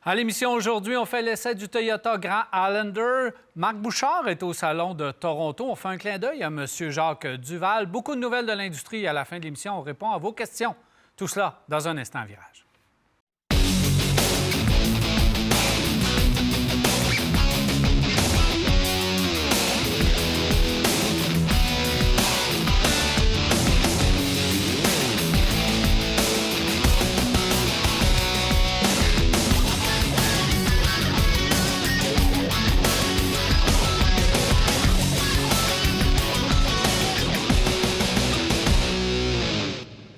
À l'émission aujourd'hui, on fait l'essai du Toyota Grand Highlander. Marc Bouchard est au Salon de Toronto. On fait un clin d'œil à M. Jacques Duval. Beaucoup de nouvelles de l'industrie. À la fin de l'émission, on répond à vos questions. Tout cela dans un instant virage.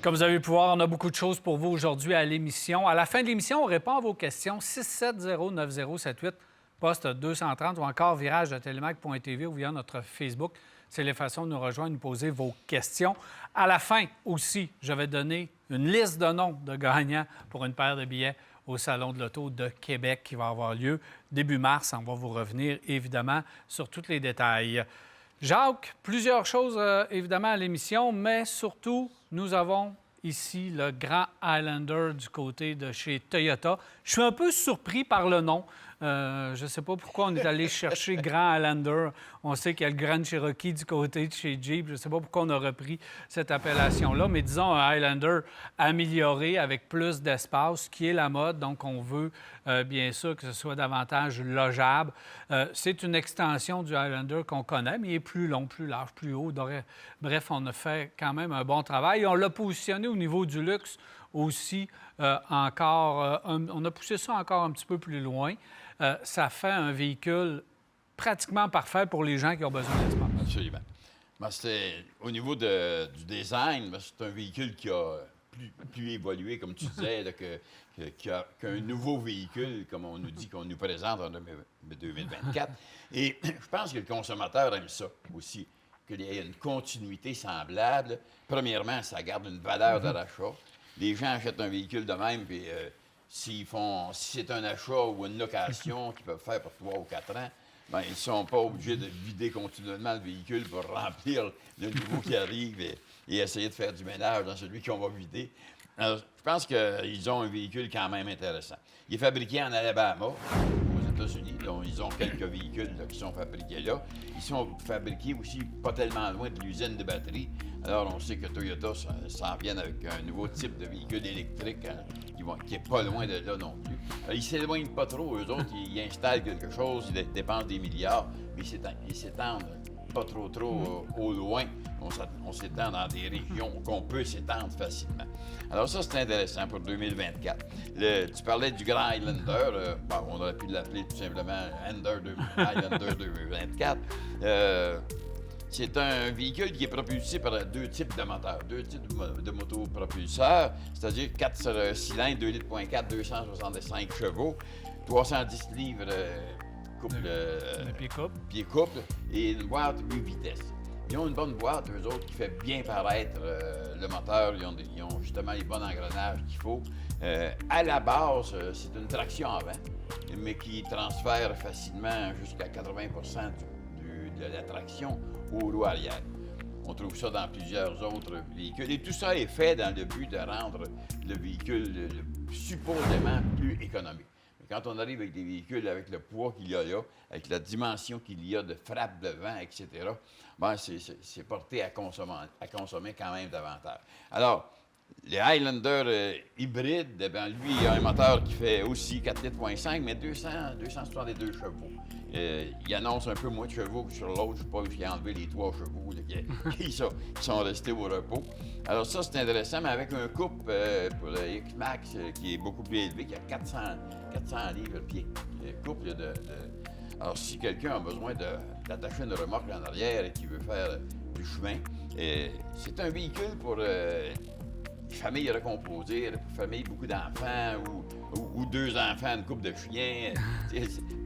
Comme vous avez pu voir, on a beaucoup de choses pour vous aujourd'hui à l'émission. À la fin de l'émission, on répond à vos questions 670-9078, poste 230 ou encore virage de télémac.tv ou via notre Facebook. C'est les façons de nous rejoindre, de nous poser vos questions. À la fin aussi, je vais donner une liste de noms de gagnants pour une paire de billets au Salon de l'Auto de Québec qui va avoir lieu début mars. On va vous revenir évidemment sur tous les détails. Jacques, plusieurs choses évidemment à l'émission, mais surtout, nous avons ici le Grand Highlander du côté de chez Toyota. Je suis un peu surpris par le nom. Je ne sais pas pourquoi on est allé chercher Grand Highlander. On sait qu'il y a le Grand Cherokee du côté de chez Jeep. Je ne sais pas pourquoi on a repris cette appellation-là, mais disons un Highlander amélioré avec plus d'espace, qui est la mode. Donc, on veut bien sûr que ce soit davantage logeable. C'est une extension du Highlander qu'on connaît, mais il est plus long, plus large, plus haut. Bref, on a fait quand même un bon travail. On l'a positionné au niveau du luxe aussi encore. On a poussé ça encore un petit peu plus loin. Ça fait un véhicule pratiquement parfait pour les gens qui ont besoin d'espace. Absolument. Au niveau du design, c'est un véhicule qui a plus évolué, comme tu disais, là, qu'un nouveau véhicule, comme on nous dit qu'on nous présente en 2024. Et je pense que le consommateur aime ça aussi, qu'il y ait une continuité semblable. Premièrement, ça garde une valeur de rachat. Les gens achètent un véhicule de même, puis si c'est un achat ou une location qu'ils peuvent faire pour 3 ou 4 ans, bien, ils ne sont pas obligés de vider continuellement le véhicule pour remplir le nouveau qui arrive et essayer de faire du ménage dans celui qu'on va vider. Alors, je pense qu'ils ont un véhicule quand même intéressant. Il est fabriqué en Alabama, aux États-Unis. Donc, ils ont quelques véhicules là, qui sont fabriqués là. Ils sont fabriqués aussi pas tellement loin de l'usine de batterie. Alors, on sait que Toyota s'en vient avec un nouveau type de véhicule électrique qui n'est pas loin de là non plus. Ils ne s'éloignent pas trop. Eux autres, ils installent quelque chose, ils dépensent des milliards, mais ils s'étendent pas trop au loin. On s'étend dans des régions qu'on peut s'étendre facilement. Alors ça, c'est intéressant pour 2024. Tu parlais du Grand Highlander. On aurait pu l'appeler tout simplement Highlander 2024. C'est un véhicule qui est propulsé par deux types de moteurs, deux types de motopropulseurs, c'est-à-dire 4 cylindres, 2,4 litres, 265 chevaux, 310 livres pied-couple et une boîte 8 vitesses. Ils ont une bonne boîte, eux autres, qui fait bien paraître le moteur. Ils ont justement les bons engrenages qu'il faut. À la base, c'est une traction avant, mais qui transfère facilement jusqu'à 80 de la traction aux roues arrière. On trouve ça dans plusieurs autres véhicules. Et tout ça est fait dans le but de rendre le véhicule supposément plus économique. Mais quand on arrive avec des véhicules avec le poids qu'il y a là, avec la dimension qu'il y a de frappe de vent, etc., ben c'est porté à consommer quand même davantage. Alors, le Highlander hybride, ben lui, il a un moteur qui fait aussi 4,5 litres, mais 262 chevaux. Il annonce un peu moins de chevaux que sur l'autre. Je ne sais pas s'il a enlevé les 3 chevaux là, qui sont restés au repos. Alors ça, c'est intéressant, mais avec un couple pour le X-Max qui est beaucoup plus élevé, qui a 400 livres pied. Couple Alors, si quelqu'un a besoin d'attacher une remorque en arrière et qui veut faire du chemin, c'est un véhicule pour famille recomposée, pour famille beaucoup d'enfants ou 2 enfants, une couple de chiens,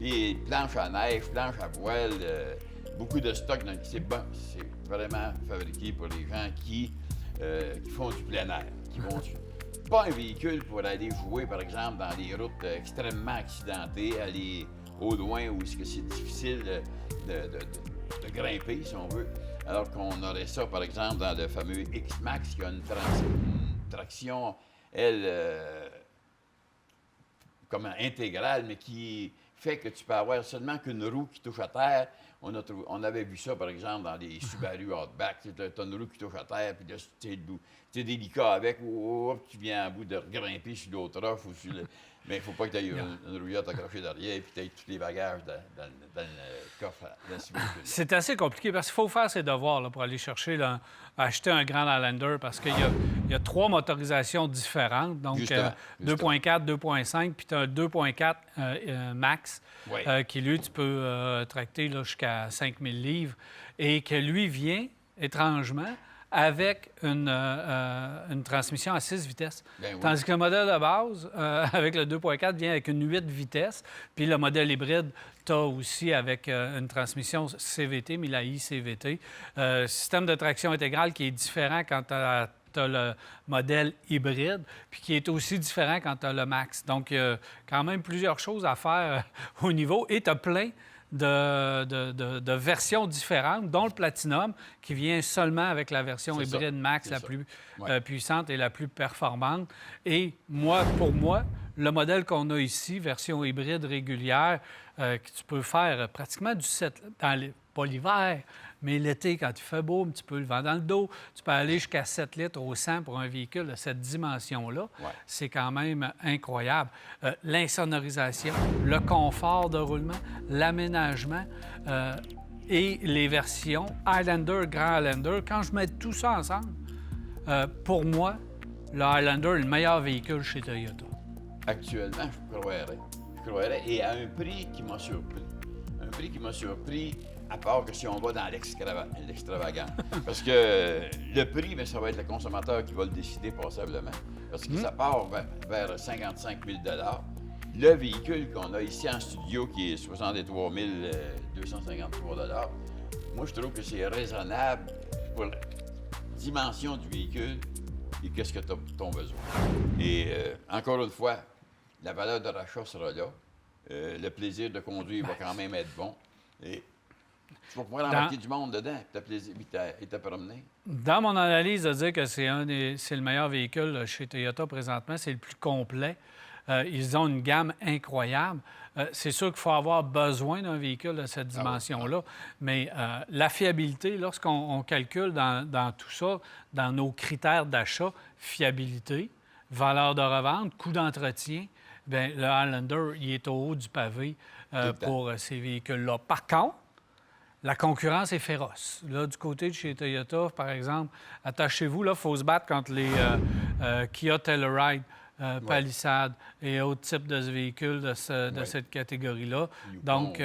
puis planche à neige, planche à voile, beaucoup de stock. C'est bon, c'est vraiment fabriqué pour les gens qui font du plein air, pas un véhicule pour aller jouer, par exemple, dans les routes extrêmement accidentées, aller au loin où c'est difficile de grimper, si on veut. Alors qu'on aurait ça, par exemple, dans le fameux X-Max qui a une traction, elle, comme intégrale, mais qui fait que tu peux avoir seulement qu'une roue qui touche à terre. On avait vu ça, par exemple, dans les Subaru Outback. Tu as une roue qui touche à terre, puis là, tu es délicat avec, ou hop, tu viens à bout de grimper sur l'autre offre. Mais il ne faut pas que tu aies une rouillotte accrochée derrière, puis tu aies tous les bagages dans le coffre dans ce véhicule. C'est assez compliqué parce qu'il faut faire ses devoirs là, pour aller chercher, là, acheter un Grand Highlander parce qu'il y a 3 motorisations différentes. Donc, 2.4, 2.5, puis tu as un 2.4 Max qui, lui, tu peux tracter là, jusqu'à 5000 livres et que lui vient, étrangement, avec une transmission à 6 vitesses. Tandis que le modèle de base, avec le 2.4, vient avec une 8 vitesses. Puis le modèle hybride, tu as aussi avec une transmission CVT, mais la ICVT. Système de traction intégrale qui est différent quand tu as le modèle hybride, puis qui est aussi différent quand tu as le Max. Donc, il y a quand même plusieurs choses à faire au niveau. Et tu as plein de versions différentes, dont le Platinum, qui vient seulement avec la version hybride Max, la plus puissante et la plus performante. Et pour moi, le modèle qu'on a ici, version hybride régulière, que tu peux faire pratiquement du 7, pas l'hiver, mais l'été, quand il fait beau, un petit peu le vent dans le dos, tu peux aller jusqu'à 7 litres au 100 pour un véhicule de cette dimension-là. C'est quand même incroyable. L'insonorisation, le confort de roulement, l'aménagement et les versions Highlander, Grand Highlander, quand je mets tout ça ensemble, pour moi, le Highlander est le meilleur véhicule chez Toyota. Actuellement, je croirais, et à un prix qui m'a surpris. Un prix qui m'a surpris, à part que si on va dans l'extravagant. Parce que le prix, bien, ça va être le consommateur qui va le décider passablement. Parce que ça part vers 55 000 $. Le véhicule qu'on a ici en studio, qui est 63 253 $, moi, je trouve que c'est raisonnable pour la dimension du véhicule et qu'est-ce que tu as ton besoin. Et encore une fois, la valeur de rachat sera là. Le plaisir de conduire va quand même être bon. Et tu vas pouvoir embarquer du monde dedans et te promener. Dans mon analyse, de dire que c'est le meilleur véhicule chez Toyota présentement, c'est le plus complet. Ils ont une gamme incroyable. C'est sûr qu'il faut avoir besoin d'un véhicule de cette dimension-là, mais la fiabilité, lorsqu'on calcule dans tout ça, dans nos critères d'achat, fiabilité, valeur de revente, coût d'entretien, bien, le Highlander, il est au haut du pavé pour ces véhicules-là. Par contre, la concurrence est féroce. Là, du côté de chez Toyota, par exemple, attachez-vous, là, il faut se battre contre les Kia Telluride, Palisade et autres types de véhicules de cette catégorie-là. Yukon, donc,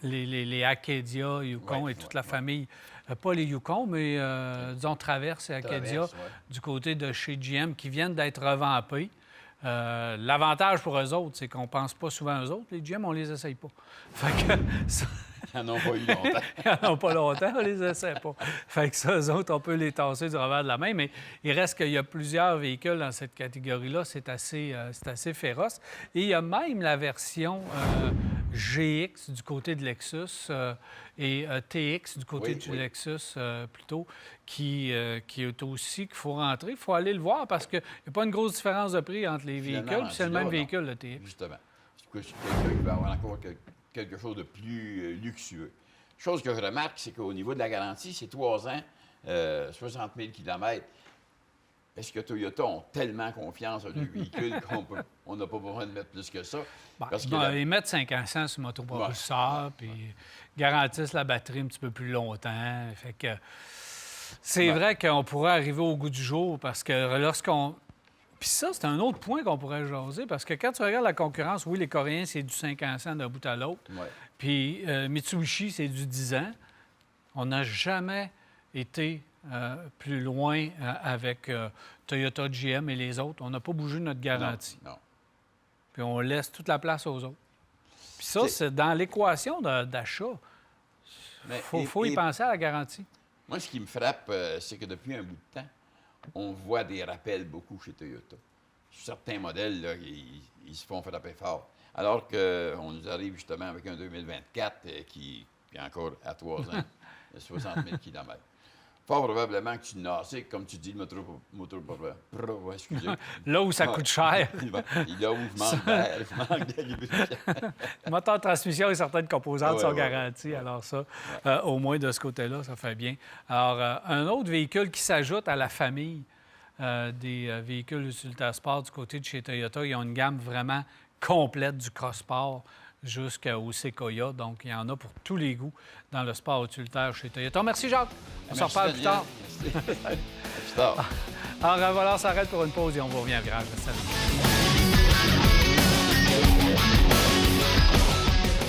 les Acadia, Yukon et toute la famille. Pas les Yukon, mais disons Traverse et Acadia du côté de chez GM qui viennent d'être revampés. L'avantage pour eux autres, c'est qu'on ne pense pas souvent aux autres. Les GM, on les essaye pas. Fait que ça... Ils n'en ont pas eu longtemps. Ils n'en ont pas longtemps, on les essaie pas. Fait que ça, eux autres, on peut les tasser du revers de la main, mais il reste qu'il y a plusieurs véhicules dans cette catégorie-là. C'est assez féroce. Et il y a même la version GX du côté de Lexus et TX du côté du Lexus plutôt, qui est aussi qu'il faut rentrer. Il faut aller le voir parce qu'il n'y a pas une grosse différence de prix entre les véhicules, puis c'est le même véhicule, le TX. Justement. C'est quelqu'un qui va avoir encore quelque chose de plus luxueux. Chose que je remarque, c'est qu'au niveau de la garantie, c'est 3 ans, 60 000 km. Est-ce que Toyota ont tellement confiance en le véhicule qu'on n'a pas besoin de mettre plus que ça? Parce ils mettent 500 sur le motopropulseur, puis garantissent la batterie un petit peu plus longtemps. Fait que c'est vrai qu'on pourrait arriver au goût du jour parce que lorsqu'on... Puis ça, c'est un autre point qu'on pourrait jaser, parce que quand tu regardes la concurrence, oui, les Coréens, c'est du 5 ans d'un bout à l'autre. Puis Mitsubishi, c'est du 10 ans. On n'a jamais été plus loin avec Toyota, GM et les autres. On n'a pas bougé notre garantie. Non. Puis on laisse toute la place aux autres. Puis ça, c'est dans l'équation d'achat. Il faut y penser à la garantie. Moi, ce qui me frappe, c'est que depuis un bout de temps, on voit des rappels beaucoup chez Toyota. Sur certains modèles, là, ils se font frapper fort. Alors qu'on nous arrive justement avec un 2024 qui est encore à 3 ans, 60 000 km. Fort probablement que tu n'as assez, comme tu dis, le excusez. Là où ça coûte cher. Là où je manque d'air, je manque de lubrifiant. Le moteur de transmission et certaines composantes sont garanties. Alors ça, au moins de ce côté-là, ça fait bien. Alors, un autre véhicule qui s'ajoute à la famille des véhicules utilitaires sport du côté de chez Toyota, ils ont une gamme vraiment complète du cross-sport jusqu'au Sequoia. Donc, il y en a pour tous les goûts dans le sport utilitaire chez Toyota. Merci, Jacques. On s'en reparle plus tard. Merci. Plus tard. Alors, voilà, on s'arrête pour une pause et on vous revient à Virage de Salut.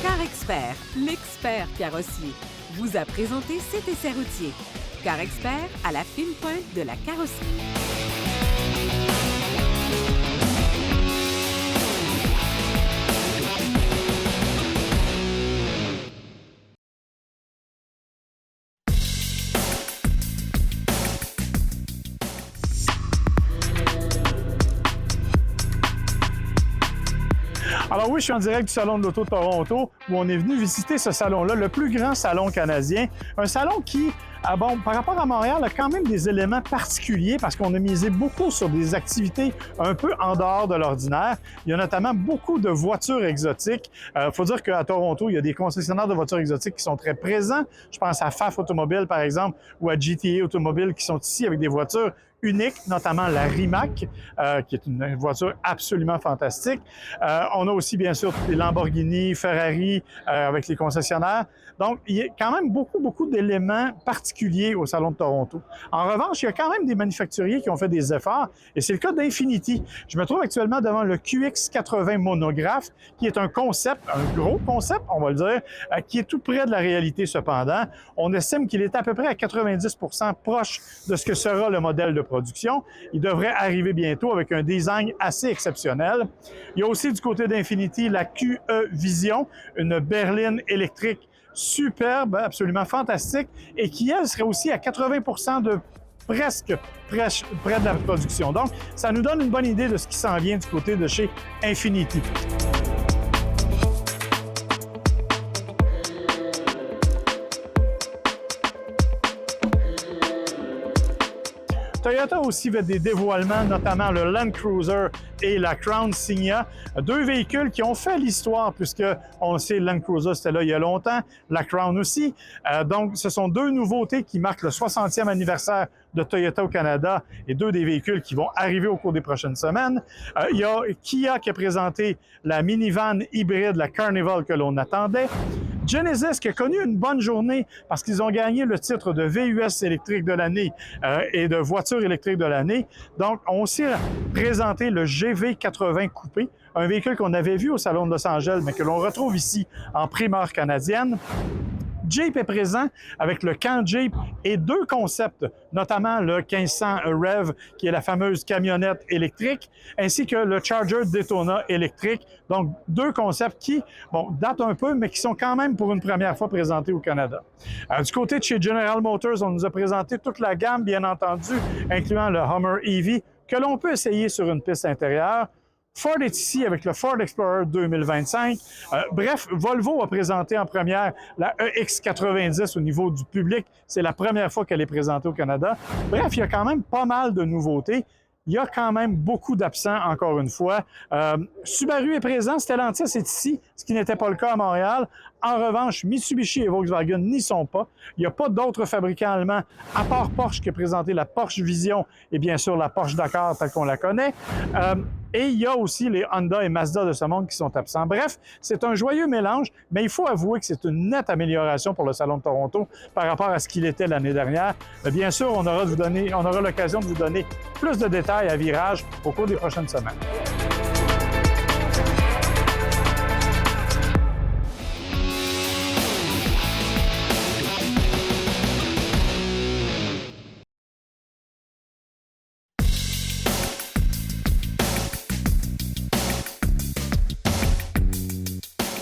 Car Expert, l'expert carrossier, vous a présenté cet essai routier. Car Expert à la fine pointe de la carrosserie. Alors oui, je suis en direct du Salon de l'Auto de Toronto où on est venu visiter ce salon-là, le plus grand salon canadien. Un salon qui, par rapport à Montréal, a quand même des éléments particuliers parce qu'on a misé beaucoup sur des activités un peu en dehors de l'ordinaire. Il y a notamment beaucoup de voitures exotiques. Il faut dire qu'à Toronto, il y a des concessionnaires de voitures exotiques qui sont très présents. Je pense à Pfaff Automobile, par exemple, ou à GTA Automobile qui sont ici avec des voitures unique, notamment la Rimac, qui est une voiture absolument fantastique. On a aussi, bien sûr, les Lamborghini, Ferrari, avec les concessionnaires. Donc, il y a quand même beaucoup d'éléments particuliers au Salon de Toronto. En revanche, il y a quand même des manufacturiers qui ont fait des efforts, et c'est le cas d'Infiniti. Je me trouve actuellement devant le QX80 Monograph, qui est un concept, un gros concept, on va le dire, qui est tout près de la réalité cependant. On estime qu'il est à peu près à 90% proche de ce que sera le modèle de production. Il devrait arriver bientôt avec un design assez exceptionnel. Il y a aussi du côté d'Infiniti la QE Vision, une berline électrique superbe, absolument fantastique, et qui, elle, serait aussi à 80% de presque près de la production. Donc, ça nous donne une bonne idée de ce qui s'en vient du côté de chez Infiniti. Toyota a aussi fait des dévoilements, notamment le Land Cruiser et la Crown Signia, deux véhicules qui ont fait l'histoire, puisque on le sait, le Land Cruiser, c'était là il y a longtemps, la Crown aussi. Donc, ce sont deux nouveautés qui marquent le 60e anniversaire de Toyota au Canada et deux des véhicules qui vont arriver au cours des prochaines semaines. Il y a Kia qui a présenté la minivan hybride, la Carnival, que l'on attendait. Genesis qui a connu une bonne journée parce qu'ils ont gagné le titre de VUS électrique de l'année et de voiture électrique de l'année. Donc, on aussi présenté le GV80 Coupé, un véhicule qu'on avait vu au Salon de Los Angeles, mais que l'on retrouve ici en primeur canadienne. Jeep est présent avec le Can Jeep et deux concepts, notamment le 1500 REV, qui est la fameuse camionnette électrique, ainsi que le Charger Daytona électrique. Donc, deux concepts qui, datent un peu, mais qui sont quand même pour une première fois présentés au Canada. Du côté de chez General Motors, on nous a présenté toute la gamme, bien entendu, incluant le Hummer EV, que l'on peut essayer sur une piste intérieure. Ford est ici avec le Ford Explorer 2025. Bref, Volvo a présenté en première la EX90 au niveau du public. C'est la première fois qu'elle est présentée au Canada. Bref, il y a quand même pas mal de nouveautés. Il y a quand même beaucoup d'absents, encore une fois. Subaru est présent, Stellantis est ici, ce qui n'était pas le cas à Montréal. En revanche, Mitsubishi et Volkswagen n'y sont pas. Il n'y a pas d'autres fabricants allemands, à part Porsche qui a présenté la Porsche Vision et bien sûr la Porsche Dakar telle qu'on la connaît. Et il y a aussi les Honda et Mazda de ce monde qui sont absents. Bref, c'est un joyeux mélange, mais il faut avouer que c'est une nette amélioration pour le Salon de Toronto par rapport à ce qu'il était l'année dernière. Bien sûr, on aura l'occasion de vous donner plus de détails à Virage au cours des prochaines semaines.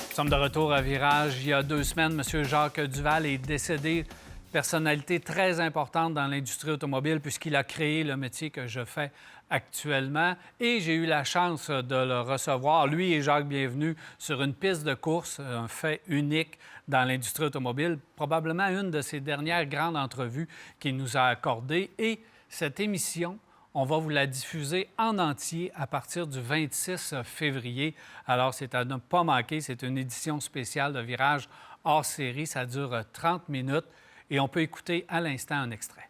Nous sommes de retour à Virage. Il y a 2 semaines, M. Jacques Duval est décédé. Personnalité très importante dans l'industrie automobile puisqu'il a créé le métier que je fais actuellement. Et j'ai eu la chance de le recevoir, lui et Jacques Bienvenu, sur une piste de course, un fait unique dans l'industrie automobile, probablement une de ses dernières grandes entrevues qu'il nous a accordées. Et cette émission, on va vous la diffuser en entier à partir du 26 février. Alors, c'est à ne pas manquer. C'est une édition spéciale de Virage hors série. Ça dure 30 minutes et on peut écouter à l'instant un extrait.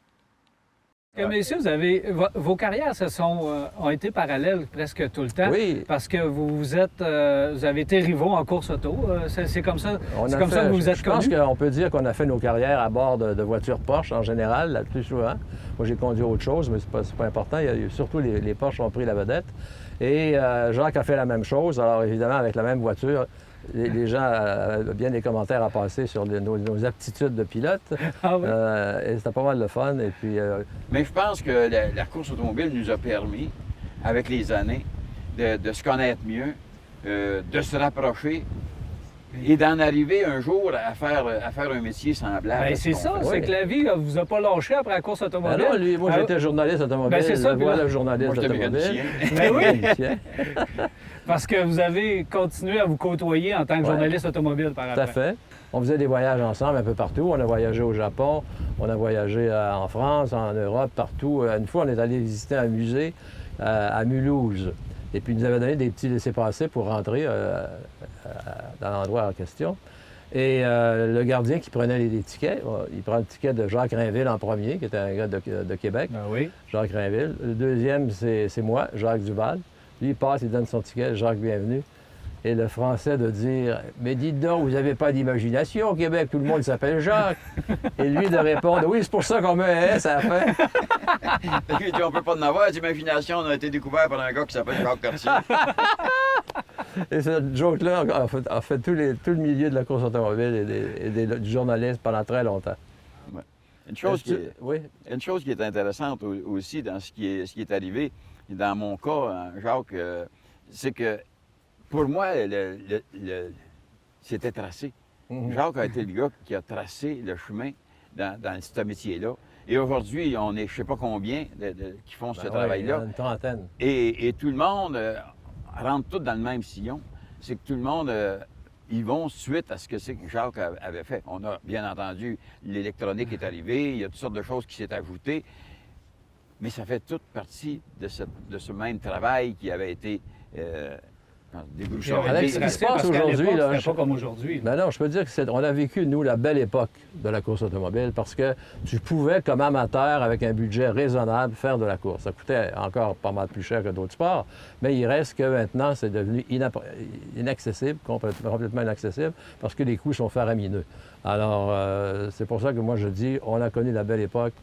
Messieurs, vos carrières ont été parallèles presque tout le temps. Oui. Parce que vous avez été rivaux en course auto. C'est comme ça, que vous êtes connus. Je pense qu'on peut dire qu'on a fait nos carrières à bord de voitures Porsche en général, le plus souvent. Moi, j'ai conduit autre chose, mais c'est pas important. Surtout les Porsche ont pris la vedette. Et Jacques a fait la même chose. Alors, évidemment, avec la même voiture, les gens avaient bien des commentaires à passer sur nos aptitudes de pilote. Ah oui? Et c'était pas mal de fun. Et puis, Mais je pense que la course automobile nous a permis, avec les années, de se connaître mieux, de se rapprocher et d'en arriver un jour à faire un métier semblable. Bien, c'est ça, c'est que la vie ne vous a pas lâché après la course automobile. Ben non, moi, j'étais journaliste automobile. Ben, c'est ça, Voilà, journaliste moi, j'étais automobile. Ben oui, Mécanicien. parce que vous avez continué à vous côtoyer en tant que journaliste automobile par Tout après. à fait. On faisait des voyages ensemble un peu partout. On a voyagé au Japon, on a voyagé en France, en Europe, partout. Une fois, on est allé visiter un musée à Mulhouse. Et puis, il nous avait donné des petits laissez-passer pour rentrer dans l'endroit en question. Et le gardien qui prenait les tickets, il prend le ticket de Jacques Rainville en premier, qui était un gars de Québec. Ben oui. Jacques Rainville. Le deuxième, c'est moi, Jacques Duval. Lui, il passe, il donne son ticket, Jacques Bienvenu. Et le Français de dire « Mais dites donc, vous n'avez pas d'imagination au Québec, tout le monde s'appelle Jacques. » Et lui de répondre « Oui, c'est pour ça qu'on met un S à la fin. » Il dit, on peut pas en avoir d'imagination, on a été découvert par un gars qui s'appelle Jacques Cartier. Et cette joke-là a fait tout le milieu de la course automobile et du journalisme pendant très longtemps. Ouais. Une chose qui est intéressante aussi dans ce qui est arrivé, dans mon cas, Jacques, c'est que pour moi, c'était tracé. Jacques a été le gars qui a tracé le chemin dans ce métier-là. Et aujourd'hui, on est je ne sais pas combien qui font ce travail-là. Une trentaine. Et tout le monde rentre tout dans le même sillon. C'est que tout le monde, ils vont suite à ce que c'est que Jacques avait fait. On a, bien entendu, l'électronique est arrivée, il y a toutes sortes de choses qui s'est ajoutées, mais ça fait toute partie de ce même travail qui avait été Alex, ce qui se passe aujourd'hui, là, c'est pas comme aujourd'hui. Ben non, je peux dire qu'on a vécu, nous, la belle époque de la course automobile parce que tu pouvais, comme amateur, avec un budget raisonnable, faire de la course. Ça coûtait encore pas mal plus cher que d'autres sports, mais il reste que maintenant, c'est devenu inaccessible, complètement inaccessible, parce que les coûts sont faramineux. Alors, c'est pour ça que moi, je dis, on a connu la belle époque,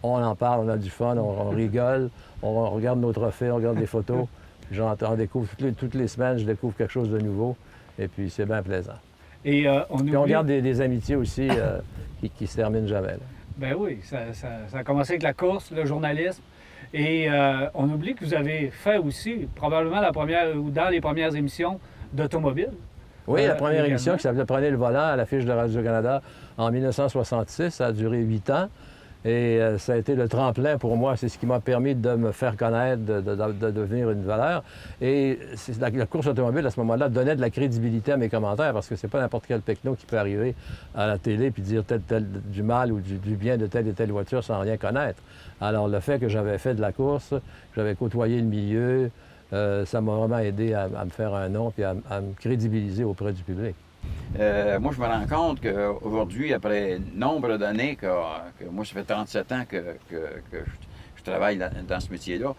on en parle, on a du fun, on rigole, on regarde nos trophées, on regarde des photos. J'en découvre toutes les semaines, je découvre quelque chose de nouveau. Et puis, c'est bien plaisant. Et on garde des amitiés aussi qui se terminent jamais. Là. Ben oui, ça a commencé avec la course, le journalisme. Et on oublie que vous avez fait aussi, probablement dans les premières émissions d'automobile. Oui, la première également. émission qui s'appelait « Prenez le volant » à l'affiche de Radio-Canada en 1966. Ça a duré 8 ans. Et ça a été le tremplin pour moi. C'est ce qui m'a permis de me faire connaître, de devenir une valeur. Et la course automobile, à ce moment-là, donnait de la crédibilité à mes commentaires parce que c'est pas n'importe quel pecno qui peut arriver à la télé puis dire du mal ou du bien de telle et telle voiture sans rien connaître. Alors, le fait que j'avais fait de la course, que j'avais côtoyé le milieu, ça m'a vraiment aidé à me faire un nom puis à me crédibiliser auprès du public. Moi, je me rends compte qu'aujourd'hui, après nombre d'années, que moi, ça fait 37 ans que je travaille dans ce métier-là,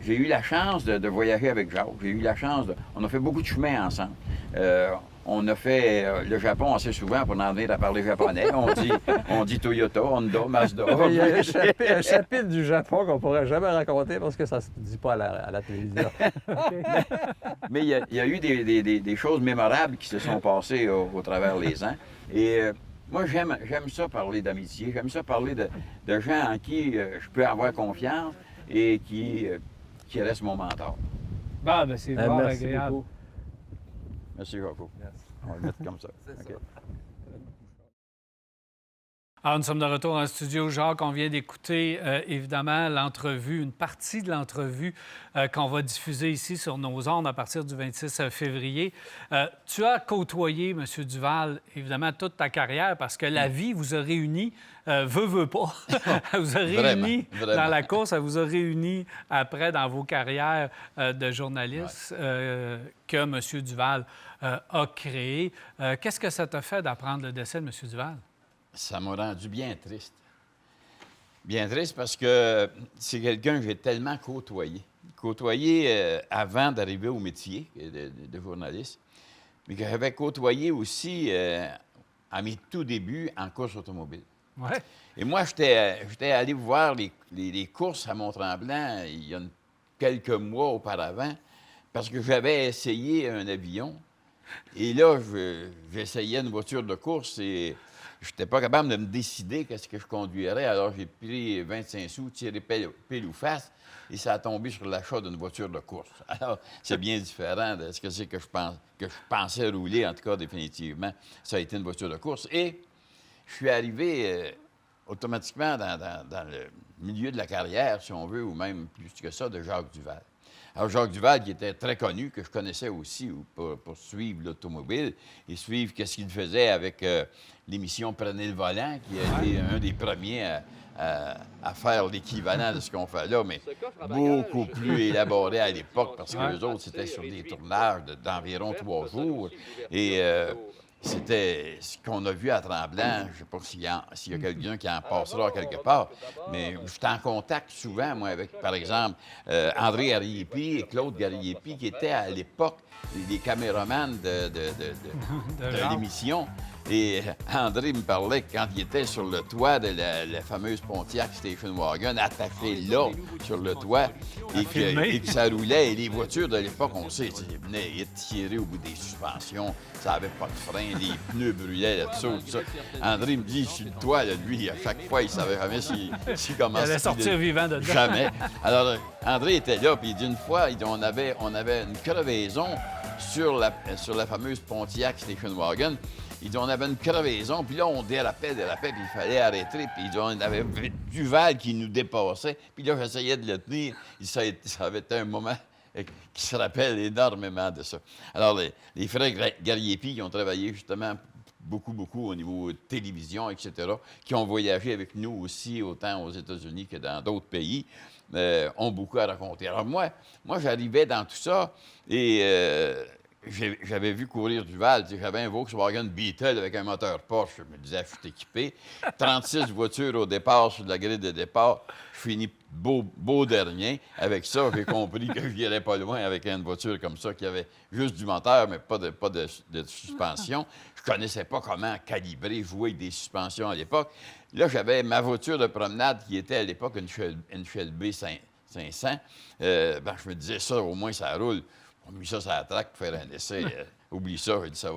j'ai eu la chance de voyager avec Jacques. J'ai eu la chance on a fait beaucoup de chemin ensemble. On a fait le Japon assez souvent pour en venir à parler japonais. On dit Toyota, Honda, Mazda. Il y a un chapitre du Japon qu'on ne pourrait jamais raconter parce que ça ne se dit pas à la télévision. Mais il y a eu des choses mémorables qui se sont passées au travers des ans. Et moi, j'aime ça parler d'amitié. J'aime ça parler de gens en qui je peux avoir confiance et qui restent mon mentor. Ben, c'est vraiment merci agréable. beaucoup. Merci, Jaco. On va le mettre comme ça. Okay. Alors, nous sommes de retour en studio. Jacques, on vient d'écouter, évidemment, l'entrevue, une partie de l'entrevue qu'on va diffuser ici sur nos ondes à partir du 26 février. Tu as côtoyé, M. Duval, évidemment, toute ta carrière parce que la vie vous a réunis, veut pas. Elle vous a réunis dans la course, elle vous a réunis après dans vos carrières de journaliste que M. Duval a créé. Qu'est-ce que ça t'a fait d'apprendre le décès de M. Duval? Ça m'a rendu bien triste. Bien triste parce que c'est quelqu'un que j'ai tellement côtoyé. Côtoyé avant d'arriver au métier de journaliste, mais que j'avais côtoyé aussi à mes tout débuts en course automobile. Ouais. Et moi, j'étais allé voir les courses à Mont-Tremblant il y a quelques mois auparavant parce que j'avais essayé un avion. Et là, j'essayais une voiture de course et je n'étais pas capable de me décider qu'est-ce que je conduirais. Alors, j'ai pris 25 sous, tiré pile ou face, et ça a tombé sur l'achat d'une voiture de course. Alors, c'est bien différent de ce que c'est que je pensais rouler, en tout cas, définitivement. Ça a été une voiture de course. Et je suis arrivé automatiquement dans le milieu de la carrière, si on veut, ou même plus que ça, de Jacques Duval. Alors, Jacques Duval, qui était très connu, que je connaissais aussi pour suivre l'automobile et suivre ce qu'il faisait avec l'émission Prenez le volant, qui a été un des premiers à faire l'équivalent de ce qu'on fait là, mais beaucoup plus élaboré à l'époque, parce que les autres, c'était sur des tournages d'environ 3 jours. Et c'était ce qu'on a vu à Tremblant. Je ne sais pas s'il y a quelqu'un qui en passera quelque part, mais j'étais en contact souvent, moi, avec, par exemple, André Gariepi et Claude Gariepi, qui étaient à l'époque les caméramans de l'émission. Et André me parlait que quand il était sur le toit de la fameuse Pontiac Station Wagon, attaché là, sur le toit, et que ça roulait. Et les voitures de l'époque, on sait, ils venaient tirer au bout des suspensions, ça n'avait pas de frein, les pneus brûlaient là-dessous, tout ça. André me dit, sur le toit, là, lui, à chaque fois, il savait jamais s'il commençait. Il allait sortir vivant de dedans. Jamais. Alors, André était là, puis il dit, une fois, on avait une crevaison sur la fameuse Pontiac Station Wagon. Il dit, on avait une crevaison, puis là, on dérapait, puis il fallait arrêter. Puis il dit, on avait Duval qui nous dépassait. Puis là, j'essayais de le tenir. Ça avait été un moment qui se rappelle énormément de ça. Alors, les frères Gariepi, qui ont travaillé justement beaucoup au niveau télévision, etc., qui ont voyagé avec nous aussi, autant aux États-Unis que dans d'autres pays, ont beaucoup à raconter. Alors moi j'arrivais dans tout ça et... j'avais vu courir Duval. J'avais un Volkswagen Beetle avec un moteur Porsche. Je me disais, je suis équipé. 36 voitures au départ sur la grille de départ. Je finis beau dernier. Avec ça, j'ai compris que je n'irais pas loin avec une voiture comme ça qui avait juste du moteur, mais pas de suspension. Je ne connaissais pas comment calibrer, jouer avec des suspensions à l'époque. Là, j'avais ma voiture de promenade qui était à l'époque une Shelby 500. Je me disais, ça, au moins, ça roule. On a mis ça sur la traque pour faire un essai. Oublie ça, j'ai dit, ça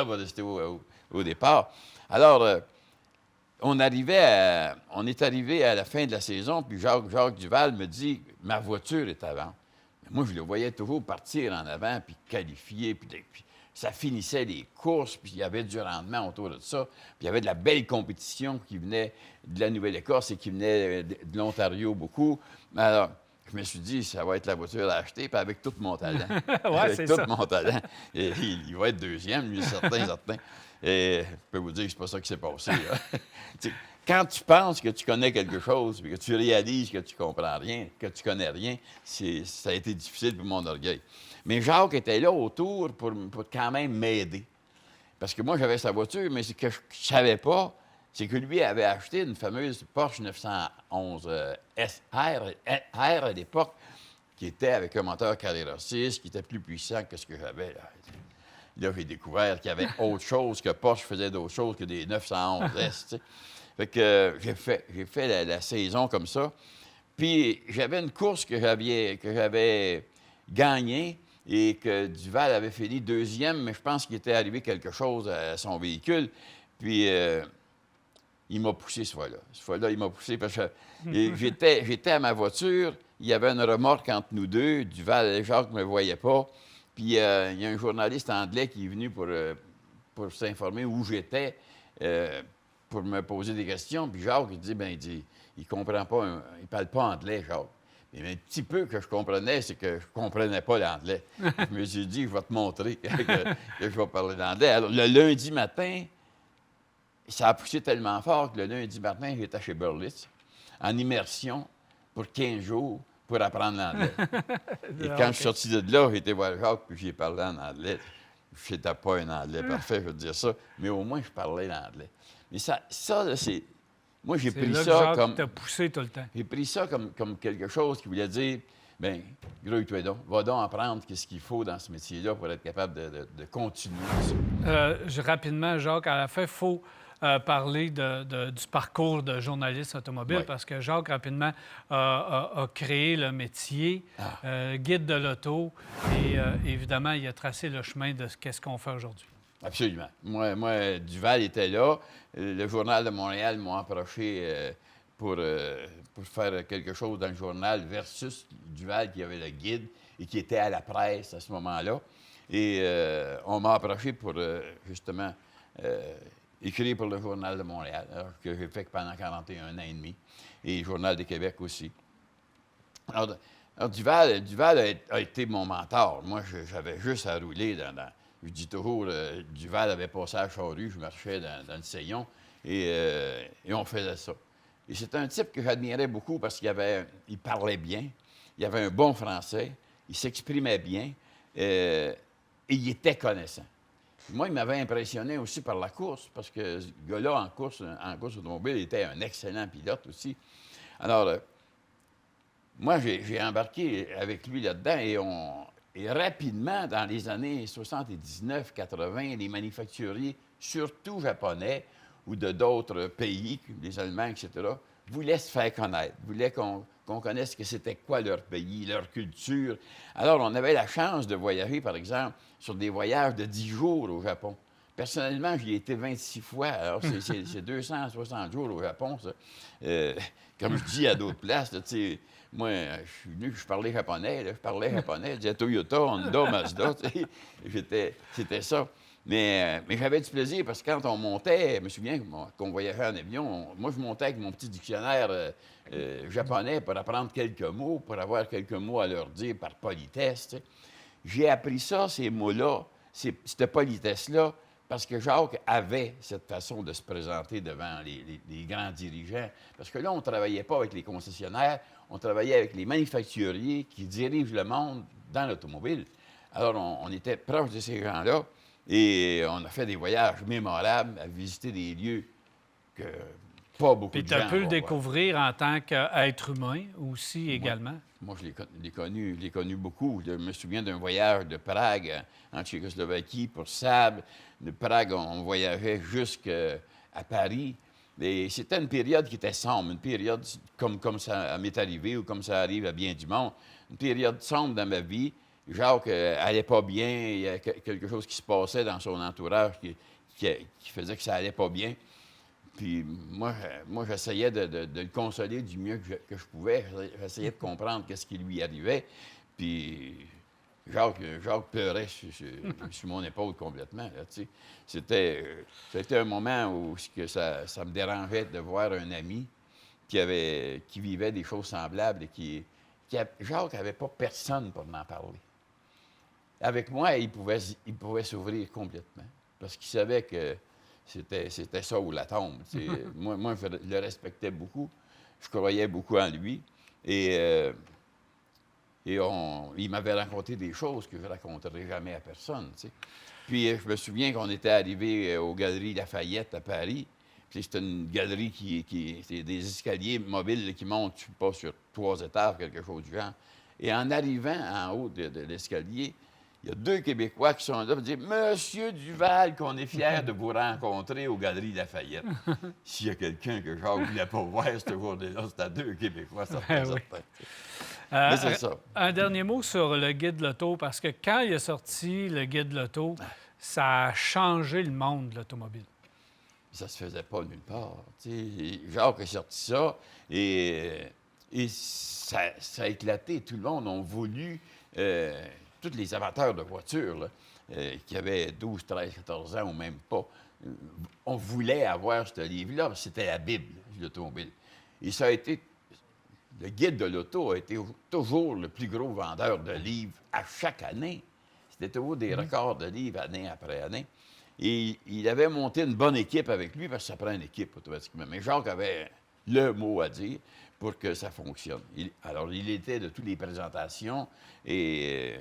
va rester au départ. Alors, on est arrivé à la fin de la saison, puis Jacques Duval me dit, ma voiture est avant. Mais moi, je le voyais toujours partir en avant, puis qualifier, puis ça finissait les courses, puis il y avait du rendement autour de ça, puis il y avait de la belle compétition qui venait de la Nouvelle-Écosse et qui venait de l'Ontario beaucoup. Alors, je me suis dit, ça va être la voiture à acheter, puis avec tout mon talent. Mon talent. Et il va être deuxième, lui, certain. Et je peux vous dire que c'est pas ça qui s'est passé. Quand tu penses que tu connais quelque chose, puis que tu réalises que tu comprends rien, que tu connais rien, ça a été difficile pour mon orgueil. Mais Jacques était là autour pour quand même m'aider. Parce que moi, j'avais sa voiture, mais ce que je ne savais pas, c'est que lui avait acheté une fameuse Porsche 911 SR à l'époque, qui était avec un moteur Carrera 6, qui était plus puissant que ce que j'avais. Là, j'ai découvert qu'il y avait autre chose, que Porsche faisait d'autres choses que des 911 S. Tu sais. Fait que j'ai fait la saison comme ça. Puis j'avais une course que j'avais gagnée et que Duval avait fini deuxième, mais je pense qu'il était arrivé quelque chose à son véhicule. Puis... il m'a poussé ce fois-là. Ce fois-là, il m'a poussé parce que j'étais à ma voiture, il y avait une remorque entre nous deux, Duval et Jacques ne me voyaient pas. Puis il y a un journaliste anglais qui est venu pour s'informer où j'étais. pour me poser des questions. Puis Jacques, il comprend pas, il parle pas anglais, Jacques. Mais un petit peu que je comprenais, c'est que je comprenais pas l'anglais. Je me suis dit, je vais te montrer que je vais parler l'anglais. Alors, le lundi matin, ça a poussé tellement fort que le lundi matin, j'étais chez Berlitz, en immersion pour 15 jours pour apprendre l'anglais. Et quand je suis sorti de là, j'ai été voir Jacques, puis j'ai parlé en anglais. Je n'étais pas un anglais parfait, je veux dire ça, mais au moins, je parlais l'anglais. Mais ça là, c'est... Moi, j'ai pris là ça que comme... t'a poussé tout le temps. J'ai pris ça comme quelque chose qui voulait dire, bien, grouille-toi donc, va donc apprendre ce qu'il faut dans ce métier-là pour être capable de continuer ça. Rapidement, Jacques, à la fin, il faut parler du parcours de journaliste automobile Oui. parce que Jacques, rapidement, a créé le métier, guide de l'auto et évidemment, il a tracé le chemin de qu'est-ce qu'on fait aujourd'hui. Absolument. Moi, Duval était là. Le Journal de Montréal m'a approché pour faire quelque chose dans le journal versus Duval qui avait le guide et qui était à la presse à ce moment-là. Et on m'a approché pour, justement, écrire pour le Journal de Montréal, alors que j'ai fait pendant 41 ans et demi, et le Journal de Québec aussi. Alors Duval a été mon mentor. Moi, j'avais juste à rouler dans je dis toujours, Duval avait passé à la charrue, je marchais dans le Seillon, et on faisait ça. Et c'est un type que j'admirais beaucoup parce qu'il parlait bien, il avait un bon français, il s'exprimait bien, et il était connaissant. Moi, il m'avait impressionné aussi par la course, parce que ce gars-là, en course automobile, il était un excellent pilote aussi. Alors, moi, j'ai embarqué avec lui là-dedans et rapidement, dans les années 79-80, les manufacturiers, surtout japonais ou de d'autres pays, les Allemands, etc., voulaient se faire connaître, voulaient qu'on connaisse que c'était quoi leur pays, leur culture. Alors, on avait la chance de voyager, par exemple, sur des voyages de 10 jours au Japon. Personnellement, j'y ai été 26 fois. Alors, c'est 260 jours au Japon, ça. Comme je dis à d'autres places, tu sais, moi, je suis venu, je parlais japonais, je disais Toyota, Honda, Mazda, tu sais, c'était ça. Mais j'avais du plaisir parce que quand on montait, je me souviens qu'on voyageait en avion, moi, je montais avec mon petit dictionnaire japonais pour apprendre quelques mots, pour avoir quelques mots à leur dire par politesse, tu sais. J'ai appris ça, ces mots-là, cette politesse-là, parce que Jacques avait cette façon de se présenter devant les grands dirigeants. Parce que là, on ne travaillait pas avec les concessionnaires, on travaillait avec les manufacturiers qui dirigent le monde dans l'automobile. Alors, on était proche de ces gens-là et on a fait des voyages mémorables à visiter des lieux que pas beaucoup Puis de tu gens as pu le vont voir. découvrir en tant qu'être humain aussi également. Moi, je l'ai connu beaucoup. Je me souviens d'un voyage de Prague en Tchécoslovaquie pour Saab. De Prague, on voyageait jusqu'à Paris. Et c'était une période qui était sombre, une période comme ça m'est arrivé ou comme ça arrive à bien du monde. Une période sombre dans ma vie. Jacques allait pas bien. Il y a quelque chose qui se passait dans son entourage qui faisait que ça allait pas bien. Puis moi j'essayais de le consoler du mieux que je pouvais. J'essayais de comprendre ce qui lui arrivait. Puis Jacques pleurait sur mon épaule complètement. Là, tu sais. C'était un moment où ça me dérangeait de voir un ami qui vivait des choses semblables et Jacques n'avait pas personne pour m'en parler. Avec moi, il pouvait s'ouvrir complètement parce qu'il savait que c'était ça ou la tombe. Moi, je le respectais beaucoup. Je croyais beaucoup en lui. Et il m'avait raconté des choses que je ne raconterai jamais à personne. Tu sais. Puis je me souviens qu'on était arrivé aux Galeries Lafayette à Paris. Puis c'était une galerie c'est des escaliers mobiles qui montent, je ne sais pas, sur 3 étages, quelque chose du genre. Et en arrivant en haut de l'escalier, il y a 2 Québécois qui sont là pour dire « Monsieur Duval, qu'on est fiers de vous rencontrer aux Galeries Lafayette. » S'il y a quelqu'un que Jacques ne voulait pas voir cette journée-là, c'était 2 Québécois, ça fait Oui. certain. Mais c'est ça. Un dernier mot sur le guide de l'auto, parce que quand il est sorti, le guide de l'auto, ça a changé le monde de l'automobile. Ça se faisait pas nulle part. Tu sais. Jacques a sorti ça et ça a éclaté. Tout le monde a voulu, tous les amateurs de voitures, là, qui avaient 12, 13, 14 ans ou même pas, on voulait avoir ce livre-là. C'était la Bible de l'automobile. Et ça a été... Le guide de l'auto a été toujours le plus gros vendeur de livres à chaque année. C'était toujours des records de livres année après année. Et il avait monté une bonne équipe avec lui, parce que ça prend une équipe automatiquement. Mais Jacques avait le mot à dire pour que ça fonctionne. Alors, il était de toutes les présentations et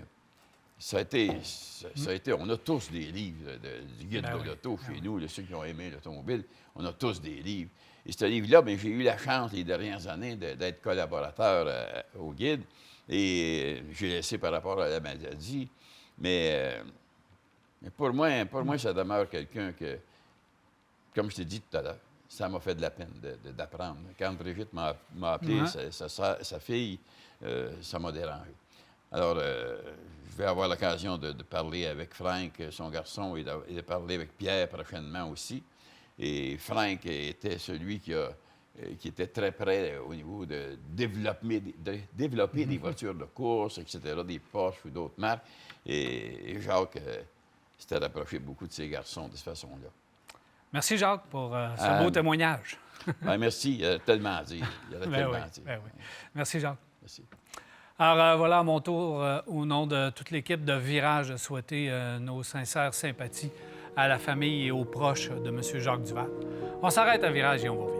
ça a été, on a tous des livres du guide de l'auto chez nous, ceux qui ont aimé l'automobile, on a tous des livres. Et ce livre-là, bien, j'ai eu la chance les dernières années d'être collaborateur au guide et j'ai laissé par rapport à la maladie. Mais pour moi, ça demeure quelqu'un que, comme je t'ai dit tout à l'heure, ça m'a fait de la peine d'apprendre. Quand Brigitte m'a appelé, sa fille, ça m'a dérangé. Alors, je vais avoir l'occasion de parler avec Frank, son garçon, et de parler avec Pierre prochainement aussi. Et Frank était celui qui était très près au niveau de développer des voitures de course, etc., des Porsche ou d'autres marques. Et Jacques s'était rapproché beaucoup de ces garçons de cette façon-là. Merci, Jacques, pour ce beau témoignage. Bien, merci. Il y a tellement à dire. Oui. Merci, Jacques. Merci. Alors, voilà, à mon tour, au nom de toute l'équipe de Virage, de souhaiter nos sincères sympathies à la famille et aux proches de M. Jacques Duval. On s'arrête à Virage et on revient.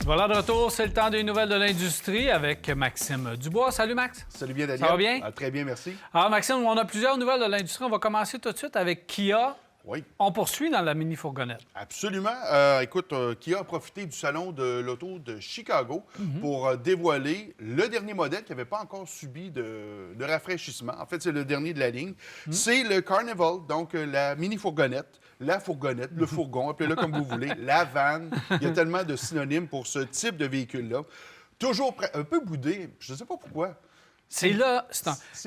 Voilà de retour, c'est le temps des nouvelles de l'industrie avec Maxime Dubois. Salut Max. Salut bien Daniel. Ça va bien? Très bien, merci. Alors Maxime, on a plusieurs nouvelles de l'industrie. On va commencer tout de suite avec Kia. Oui. On poursuit dans la mini-fourgonnette. Absolument. Écoute, Kia a profité du salon de l'auto de Chicago pour dévoiler le dernier modèle qui n'avait pas encore subi de rafraîchissement. En fait, c'est le dernier de la ligne. C'est le Carnival, donc la mini-fourgonnette. La fourgonnette, le fourgon, appelez-le comme vous voulez, la vanne. Il y a tellement de synonymes pour ce type de véhicule-là. Toujours un peu boudé, je ne sais pas pourquoi. C'est là,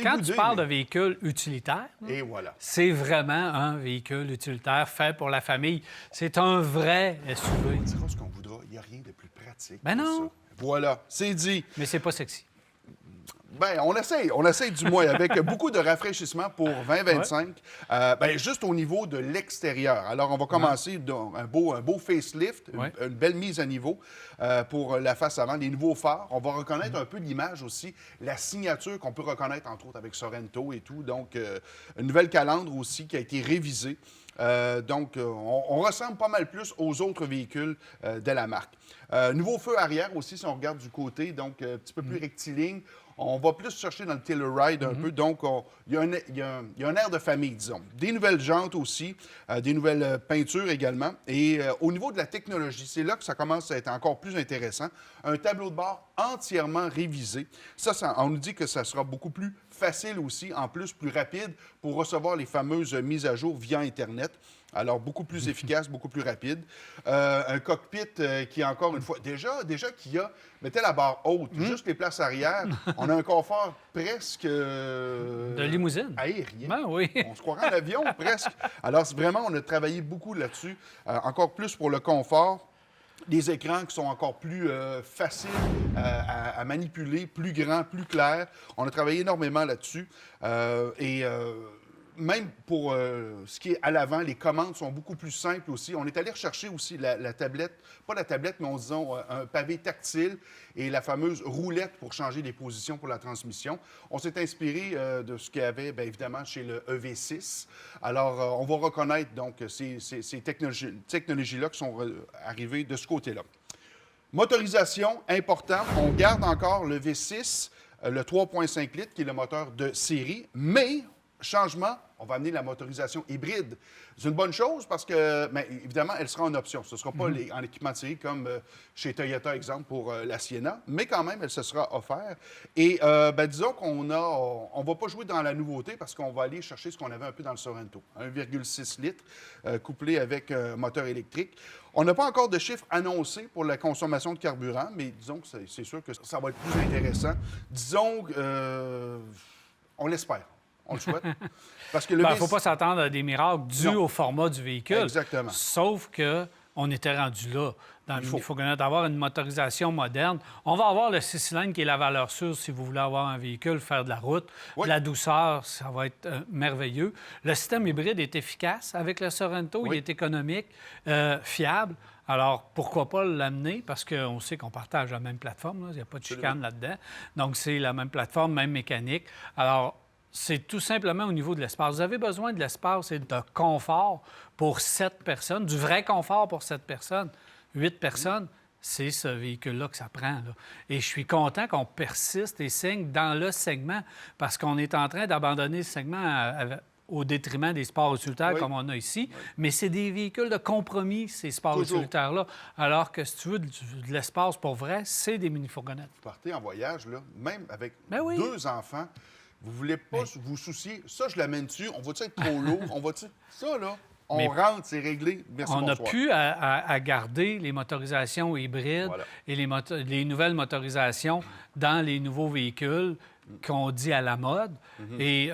quand boudé, tu parles mais... de véhicule utilitaire, et voilà. C'est vraiment un véhicule utilitaire fait pour la famille. C'est un vrai SUV. On dira ce qu'on voudra, il n'y a rien de plus pratique Ben que non. ça. Voilà, c'est dit. Mais c'est pas sexy. Bien, on essaye du moins, avec beaucoup de rafraîchissement pour 2025, juste au niveau de l'extérieur. Alors, on va commencer un beau facelift, une belle mise à niveau pour la face avant, les nouveaux phares. On va reconnaître un peu l'image aussi, la signature qu'on peut reconnaître, entre autres, avec Sorento et tout. Donc, une nouvelle calandre aussi qui a été révisée. On ressemble pas mal plus aux autres véhicules de la marque. Nouveau feu arrière aussi, si on regarde du côté, donc un petit peu plus rectiligne. On va plus chercher dans le Telluride un peu, donc il y a un air de famille, disons. Des nouvelles jantes aussi, des nouvelles peintures également. Et au niveau de la technologie, c'est là que ça commence à être encore plus intéressant. Un tableau de bord entièrement révisé. Ça, on nous dit que ça sera beaucoup plus facile aussi, en plus plus rapide pour recevoir les fameuses mises à jour via Internet. Alors, beaucoup plus efficace, beaucoup plus rapide. Un cockpit qui, encore une fois, déjà Kia mettait la barre haute, juste les places arrière. On a un confort presque... de limousine. Aérien. Ben oui. On se croirait en avion, presque. Alors, vraiment, on a travaillé beaucoup là-dessus. Encore plus pour le confort. Des écrans qui sont encore plus faciles à manipuler, plus grands, plus clairs. On a travaillé énormément là-dessus. Même pour ce qui est à l'avant, les commandes sont beaucoup plus simples aussi. On est allé rechercher aussi la tablette, pas la tablette, mais disons un pavé tactile et la fameuse roulette pour changer les positions pour la transmission. On s'est inspiré de ce qu'il y avait, bien évidemment, chez le EV6. Alors, on va reconnaître donc ces technologies-là qui sont arrivées de ce côté-là. Motorisation, important. On garde encore le V6, le 3,5 litres, qui est le moteur de série, mais changement, on va amener la motorisation hybride. C'est une bonne chose parce que, bien, évidemment, elle sera en option. Ce ne sera pas en équipement de série comme chez Toyota, exemple, pour la Sienna, mais quand même, elle se sera offerte. Et disons qu'on ne va pas jouer dans la nouveauté parce qu'on va aller chercher ce qu'on avait un peu dans le Sorento. 1,6 litres couplé avec un moteur électrique. On n'a pas encore de chiffres annoncés pour la consommation de carburant, mais disons que c'est sûr que ça va être plus intéressant. Disons, on l'espère. On le souhaite. Parce que il ne faut pas s'attendre à des miracles dus au format du véhicule. Exactement. Sauf qu'on était rendu là. Dans le mini-fourgonnette, avoir une motorisation moderne. On va avoir le 6-cylindres qui est la valeur sûre si vous voulez avoir un véhicule, faire de la route. Oui. De la douceur, ça va être merveilleux. Le système hybride est efficace avec le Sorento. Il est économique, fiable. Alors, pourquoi pas l'amener? Parce qu'on sait qu'on partage la même plateforme. Il n'y a pas de chicane là-dedans. Donc, c'est la même plateforme, même mécanique. Alors, c'est tout simplement au niveau de l'espace. Vous avez besoin de l'espace et de confort pour 7 personnes, du vrai confort pour 7 personnes. 8 personnes, c'est ce véhicule-là que ça prend. Là. Et je suis content qu'on persiste et signe dans le segment parce qu'on est en train d'abandonner le segment au détriment des sports utilitaires comme on a ici. Mais c'est des véhicules de compromis, ces sports utilitaires-là. Alors que si tu veux de l'espace pour vrai, c'est des mini-fourgonnettes. Vous partez en voyage, là, même avec 2 enfants, vous voulez pas vous soucier. Ça, je l'amène dessus. On va-tu être trop lourd? On va-tu... Ça, là... On rentre, c'est réglé. Merci, on n'a bonsoir. plus à garder les motorisations hybrides et les nouvelles motorisations dans les nouveaux véhicules qu'on dit à la mode et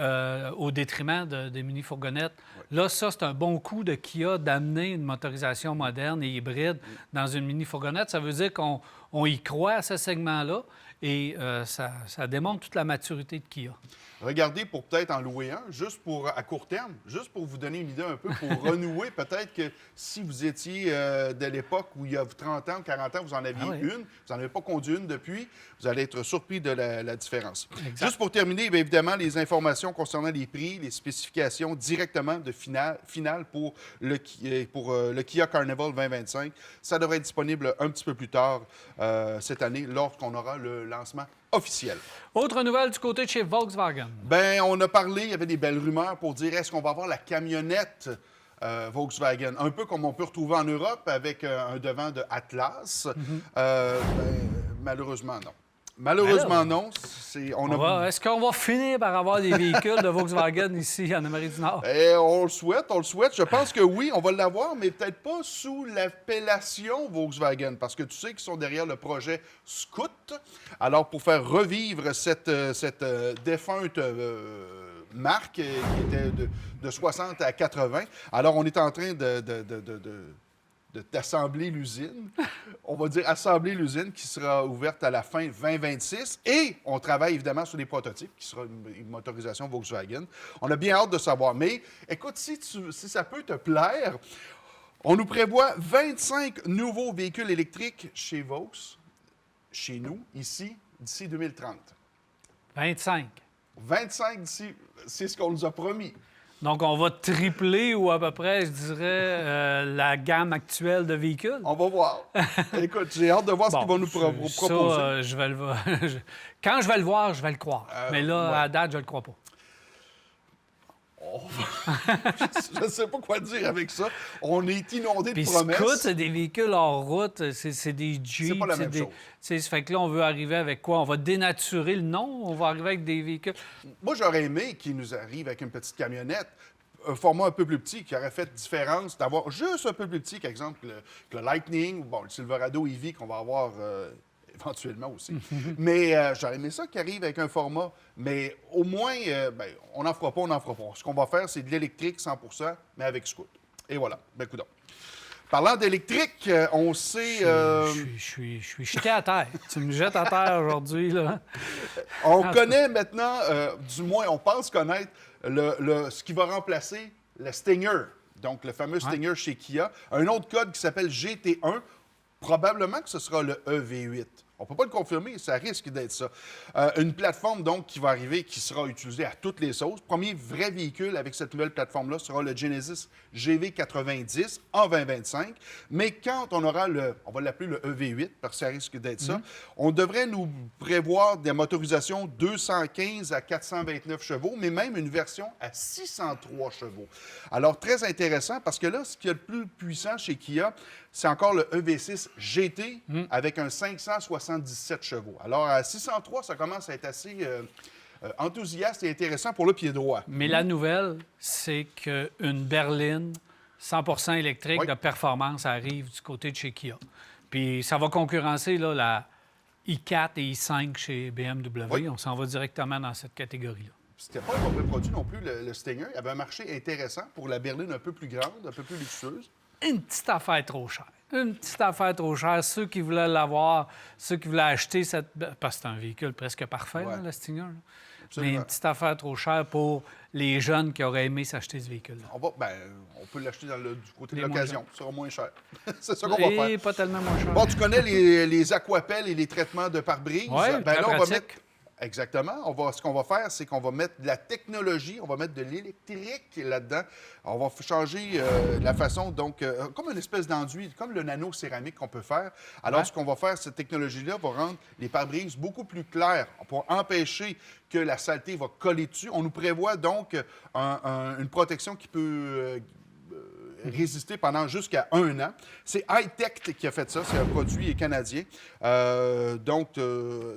au détriment des mini-fourgonnettes. Là, ça, c'est un bon coup de Kia d'amener une motorisation moderne et hybride dans une mini-fourgonnette. Ça veut dire qu'on y croit à ce segment-là et ça démontre toute la maturité de Kia. Regardez pour peut-être en louer un, juste pour à court terme, juste pour vous donner une idée un peu, pour renouer. Peut-être que si vous étiez de l'époque où il y a 30 ans, 40 ans, vous en aviez une, vous n'en avez pas conduit une depuis, vous allez être surpris de la différence. Exact. Juste pour terminer, bien évidemment, les informations concernant les prix, les spécifications directement de finale pour le Kia Carnival 2025. Ça devrait être disponible un petit peu plus tard cette année, lorsqu'on aura le lancement officiel. Autre nouvelle du côté de chez Volkswagen. Bien, on a parlé, il y avait des belles rumeurs pour dire est-ce qu'on va avoir la camionnette Volkswagen, un peu comme on peut retrouver en Europe avec un devant de Atlas. Malheureusement, non. Malheureusement, non. Est-ce qu'on va finir par avoir des véhicules de Volkswagen ici, en Amérique du Nord? On le souhaite, on le souhaite. Je pense que oui, on va l'avoir, mais peut-être pas sous l'appellation Volkswagen, parce que tu sais qu'ils sont derrière le projet Scout. Alors, pour faire revivre cette défunte marque qui était de 60 à 80, alors on est en train d'assembler l'usine. On va dire assembler l'usine qui sera ouverte à la fin 2026. Et on travaille évidemment sur les prototypes, qui sera une motorisation Volkswagen. On a bien hâte de savoir. Mais écoute, si ça peut te plaire, on nous prévoit 25 nouveaux véhicules électriques chez Vaux, chez nous, ici, d'ici 2030. 25. 25 d'ici, c'est ce qu'on nous a promis. Donc, on va tripler ou à peu près, je dirais, la gamme actuelle de véhicules. On va voir. Écoute, j'ai hâte de voir ce qu'ils vont nous proposer. Ça, quand je vais le voir, je vais le croire. Mais là, à date, je ne le crois pas. Je ne sais pas quoi dire avec ça. On est inondé de promesses. Puis Scout, c'est des véhicules hors route, c'est des Jeeps. C'est pas la même chose. Ça fait que là, on veut arriver avec quoi? On va dénaturer le nom? On va arriver avec des véhicules? Moi, j'aurais aimé qu'il nous arrive avec une petite camionnette, un format un peu plus petit, qui aurait fait différence d'avoir juste un peu plus petit qu'exemple que le Lightning, bon, le Silverado EV qu'on va avoir éventuellement aussi. Mais j'aurais aimé ça qui arrive avec un format. Mais au moins, on n'en fera pas, on n'en fera pas. Ce qu'on va faire, c'est de l'électrique 100 %, mais avec Scout. Et voilà. Ben, coudonc. Parlant d'électrique, on sait... Je suis jeté à terre. Tu me jettes à terre aujourd'hui, là. On connaît maintenant, du moins, on pense connaître ce qui va remplacer le Stinger. Donc, le fameux Stinger chez Kia. Un autre code qui s'appelle GT1. Probablement que ce sera le EV8. On ne peut pas le confirmer, ça risque d'être ça. Une plateforme, donc, qui va arriver, qui sera utilisée à toutes les sauces. Premier vrai véhicule avec cette nouvelle plateforme-là sera le Genesis GV90 en 2025. Mais quand on aura on va l'appeler le EV8, parce que ça risque d'être ça, on devrait nous prévoir des motorisations 215 à 429 chevaux, mais même une version à 603 chevaux. Alors, très intéressant, parce que là, ce qui est le plus puissant chez Kia, c'est encore le EV6 GT avec un 577 chevaux. Alors, à 603, ça commence à être assez enthousiaste et intéressant pour le pied droit. Mais la nouvelle, c'est qu'une berline 100% électrique de performance arrive du côté de chez Kia. Puis ça va concurrencer là, la i4 et i5 chez BMW. Oui. On s'en va directement dans cette catégorie-là. C'était pas un mauvais produit non plus, le Stinger. Il y avait un marché intéressant pour la berline un peu plus grande, un peu plus luxueuse. Une petite affaire trop chère. Une petite affaire trop chère. Ceux qui voulaient l'avoir, ceux qui voulaient acheter cette... Parce que c'est un véhicule presque parfait, là, le Stinger. Là. Mais une petite affaire trop chère pour les jeunes qui auraient aimé s'acheter ce véhicule-là. On peut l'acheter du côté de l'occasion. Ça sera moins cher. C'est ça qu'on va Et faire. pas tellement moins cher. Bon, tu connais les aquapelles et les traitements de pare-brise. Oui, Là, très on va pratique. mettre... Exactement. Ce qu'on va faire, c'est qu'on va mettre de la technologie, on va mettre de l'électrique là-dedans. On va changer la façon, donc, comme une espèce d'enduit, comme le nano-céramique qu'on peut faire. Alors, ce qu'on va faire, cette technologie-là va rendre les pare-brises beaucoup plus clairs pour empêcher que la saleté va coller dessus. On nous prévoit donc une protection qui peut... résister pendant jusqu'à 1 an. C'est High-Tech qui a fait ça. C'est un produit canadien.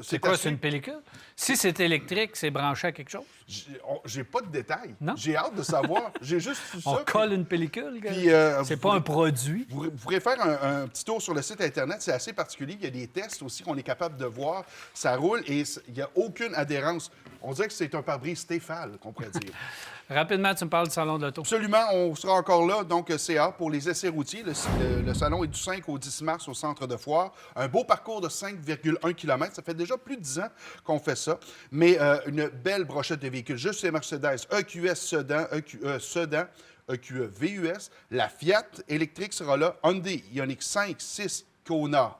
C'est quoi, c'est une pellicule? Si c'est électrique, c'est branché à quelque chose? J'ai pas de détails. Non? J'ai hâte de savoir. J'ai juste su ça. On colle une pellicule? Puis, c'est pas un produit? Vous pourrez faire un petit tour sur le site Internet. C'est assez particulier. Il y a des tests aussi qu'on est capable de voir. Ça roule et il n'y a aucune adhérence. On dirait que c'est un pare-brise Stéphane, qu'on pourrait dire. Rapidement, tu me parles du Salon de l'Auto. Absolument, on sera encore là, donc CA, pour les essais routiers. Le salon est du 5 au 10 mars au Centre de Foire. Un beau parcours de 5,1 km. Ça fait déjà plus de 10 ans qu'on fait ça. Mais une belle brochette de véhicules. Juste chez Mercedes, EQS Sedan, EQE Sedan, EQE VUS. La Fiat électrique sera là. Hyundai Ioniq 5, 6, Kona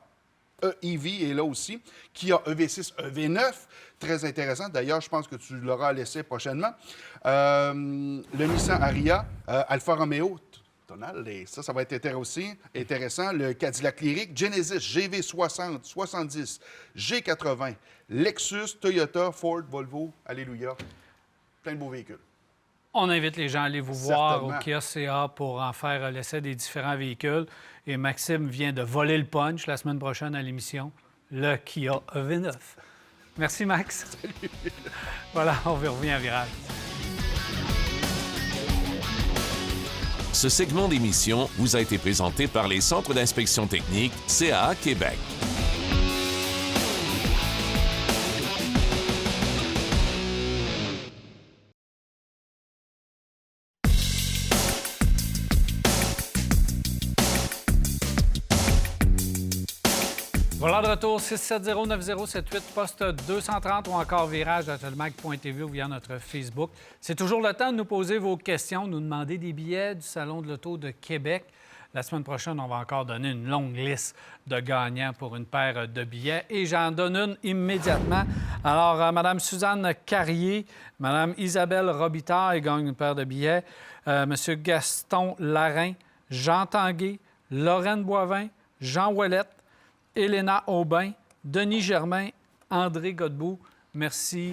EV est là aussi. Kia EV6, EV9. Très intéressant. D'ailleurs, je pense que tu l'auras à l'essai prochainement. Le Nissan Ariya, Alfa Romeo, Tonale, ça va être intéressant. Le Cadillac Lyriq, Genesis, GV60, 70, G80, Lexus, Toyota, Ford, Volvo, alléluia. Plein de beaux véhicules. On invite les gens à aller vous voir Certainement. au KIA pour en faire l'essai des différents véhicules. Et Maxime vient de voler le punch la semaine prochaine à l'émission, le Kia EV9. Merci, Max. Salut. Voilà, on revient à Virage. Ce segment d'émission vous a été présenté par les Centres d'inspection technique CAA Québec. Voilà de retour, 670-9078, poste 230 ou encore virage.telemac.tv ou via notre Facebook. C'est toujours le temps de nous poser vos questions, nous demander des billets du Salon de l'Auto de Québec. La semaine prochaine, on va encore donner une longue liste de gagnants pour une paire de billets. Et j'en donne une immédiatement. Alors, Mme Suzanne Carrier, Mme Isabelle Robitaille gagne une paire de billets. M. Gaston Larin, Jean Tanguay, Lorraine Boivin, Jean Ouellette, Elena Aubin, Denis Germain, André Godbout. Merci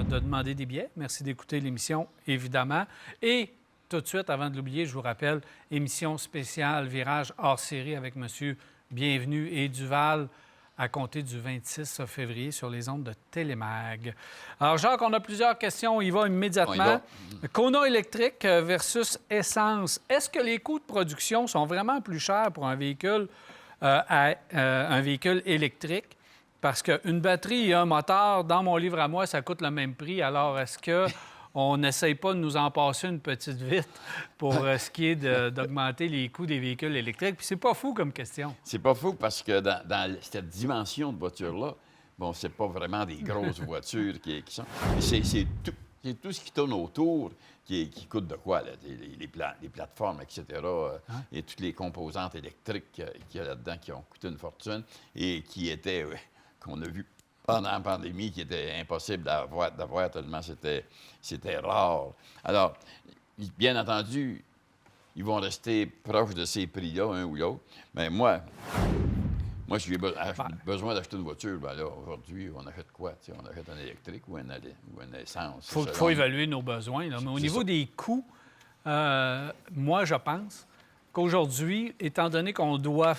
de demander des billets. Merci d'écouter l'émission, évidemment. Et tout de suite, avant de l'oublier, je vous rappelle, émission spéciale Virage hors série avec M. Bienvenu et Duval à compter du 26 février sur les ondes de Télémag. Alors, Jacques, on a plusieurs questions. On y va immédiatement. Kona électrique versus essence. Est-ce que les coûts de production sont vraiment plus chers pour un véhicule un véhicule électrique? Parce qu'une batterie et un moteur, dans mon livre à moi, ça coûte le même prix. Alors, est-ce qu'on n'essaye pas de nous en passer une petite vite pour ce qui est d'augmenter les coûts des véhicules électriques? Puis c'est pas fou comme question. C'est pas fou parce que dans cette dimension de voiture-là, bon, c'est pas vraiment des grosses voitures qui sont... C'est tout ce qui tourne autour qui coûte de quoi, là? Les plateformes, etc., et toutes les composantes électriques qu'il y a là-dedans qui ont coûté une fortune et qui étaient qu'on a vu pendant la pandémie qui était impossible d'avoir tellement c'était rare. Alors, bien entendu, ils vont rester proches de ces prix-là, un ou l'autre. Mais moi, j'ai besoin d'acheter une voiture. Ben là, aujourd'hui, on achète quoi? T'sais, on achète un électrique ou un essence? Il faut évaluer nos besoins. Là. Mais au niveau des coûts, moi, je pense qu'aujourd'hui, étant donné qu'on doit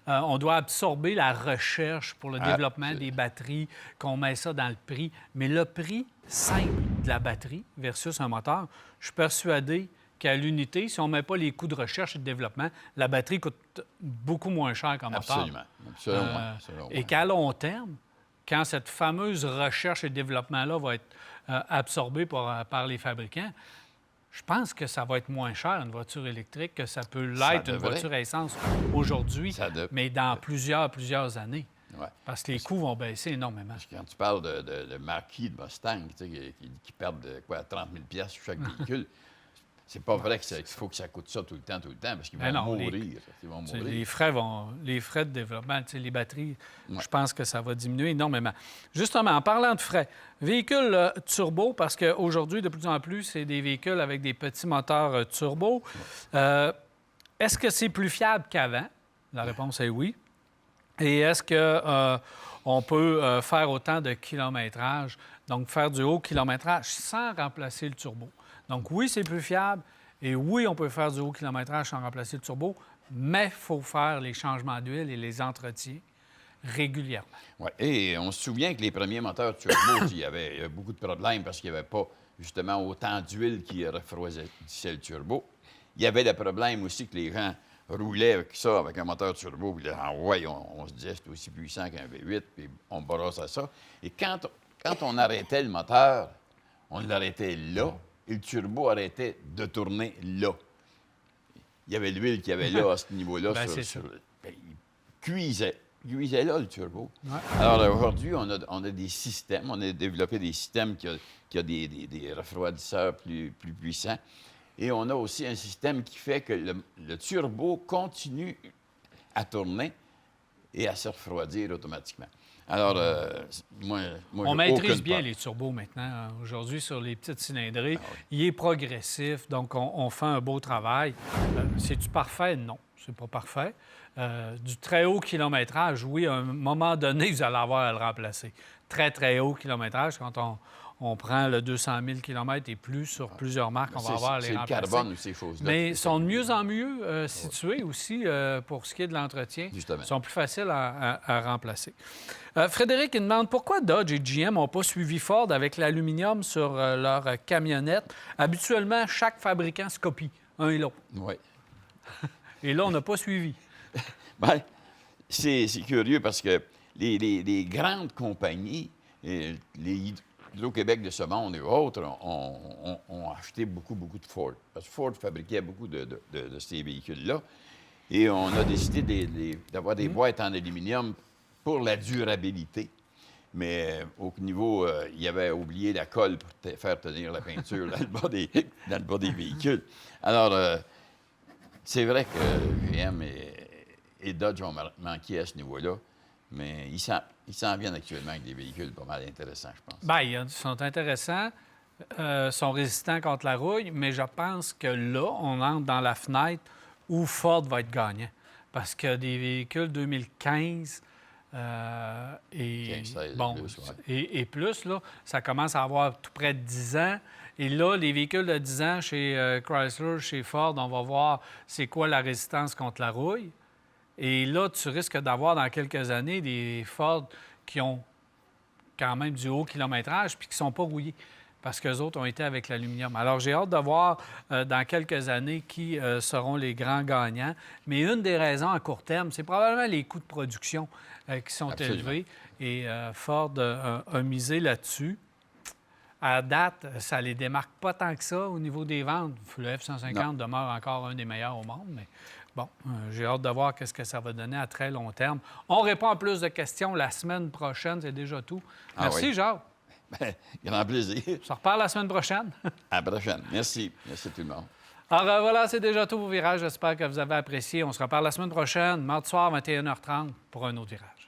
on doit absorber la recherche pour le développement des batteries, qu'on met ça dans le prix. Mais le prix simple de la batterie versus un moteur, je suis persuadé qu'à l'unité, si on ne met pas les coûts de recherche et de développement, la batterie coûte beaucoup moins cher qu'un moteur. Absolument. Et qu'à long terme, quand cette fameuse recherche et développement-là va être absorbée par les fabricants, je pense que ça va être moins cher, une voiture électrique, que ça peut l'être, une voiture à essence aujourd'hui, mais dans plusieurs années. Ouais. Parce que les coûts vont baisser énormément. Parce que quand tu parles de marquis de Mustang qui perdent 30 000 sur chaque véhicule, c'est pas vrai qu'il faut que ça coûte ça tout le temps, parce qu'ils vont mourir. Ils vont mourir. Les frais de développement, les batteries, je pense que ça va diminuer énormément. Justement, en parlant de frais, véhicules turbo, parce qu'aujourd'hui, de plus en plus, c'est des véhicules avec des petits moteurs turbo. Est-ce que c'est plus fiable qu'avant? La réponse est oui. Et est-ce qu'on peut faire autant de kilométrage, donc faire du haut kilométrage sans remplacer le turbo? Donc oui, c'est plus fiable et oui, on peut faire du haut kilométrage sans remplacer le turbo, mais il faut faire les changements d'huile et les entretiens régulièrement. Oui, et on se souvient que les premiers moteurs turbo, il y avait beaucoup de problèmes parce qu'il n'y avait pas justement autant d'huile qui refroidissait le turbo. Il y avait le problème aussi que les gens roulaient avec ça, avec un moteur turbo, puis là, on se disait c'est aussi puissant qu'un V8, puis on brosse à ça. Et quand on arrêtait le moteur, on l'arrêtait là, et le turbo arrêtait de tourner là. Il y avait l'huile qu'il y avait là, à ce niveau-là. Il cuisait là, le turbo. Ouais. Alors aujourd'hui, on a des systèmes, on a développé des systèmes qui ont des refroidisseurs plus puissants. Et on a aussi un système qui fait que le turbo continue à tourner et à se refroidir automatiquement. Alors, on maîtrise bien les turbos maintenant. Aujourd'hui, sur les petites cylindrées, il est progressif, donc on fait un beau travail. C'est-tu parfait? Non, c'est pas parfait. Du très haut kilométrage, oui, à un moment donné, vous allez avoir à le remplacer. Très, très haut kilométrage, quand on prend le 200 000 km et plus sur plusieurs marques, on va avoir à les remplacer. C'est le carbone ou ces choses-là. Mais ils sont de mieux en mieux situés aussi pour ce qui est de l'entretien. Justement. Ils sont plus faciles à remplacer. Frédéric, il demande pourquoi Dodge et GM n'ont pas suivi Ford avec l'aluminium sur leurs camionnettes. Habituellement, chaque fabricant se copie, un et l'autre. Oui. Et là, on n'a pas suivi. Bien, c'est curieux parce que les grandes compagnies, les Hydro-Québec de ce monde et autres ont acheté beaucoup de Ford. Parce que Ford fabriquait beaucoup de ces véhicules-là. Et on a décidé d'avoir des boîtes en aluminium pour la durabilité. Mais au niveau, il avait oublié la colle pour faire tenir la peinture dans le bas des véhicules. Alors, c'est vrai que GM et Dodge ont manqué à ce niveau-là. Mais ils s'en viennent actuellement avec des véhicules pas mal intéressants, je pense. Bien, ils sont intéressants, sont résistants contre la rouille, mais je pense que là, on entre dans la fenêtre où Ford va être gagnant. Parce que des véhicules 2015 et plus, là, ça commence à avoir tout près de 10 ans. Et là, les véhicules de 10 ans chez Chrysler, chez Ford, on va voir c'est quoi la résistance contre la rouille. Et là, tu risques d'avoir dans quelques années des Ford qui ont quand même du haut kilométrage puis qui ne sont pas rouillés parce qu'eux autres ont été avec l'aluminium. Alors, j'ai hâte de voir dans quelques années qui seront les grands gagnants. Mais une des raisons à court terme, c'est probablement les coûts de production qui sont élevés. Et Ford a misé là-dessus. À date, ça ne les démarque pas tant que ça au niveau des ventes. Le F-150 demeure encore un des meilleurs au monde, mais... Bon, j'ai hâte de voir ce que ça va donner à très long terme. On répond à plus de questions la semaine prochaine, c'est déjà tout. Merci, Jacques. Bien, grand plaisir. On se reparle la semaine prochaine. À la prochaine. Merci. Merci tout le monde. Alors voilà, c'est déjà tout pour Virage. J'espère que vous avez apprécié. On se reparle la semaine prochaine, mardi soir, 21h30, pour un autre Virage.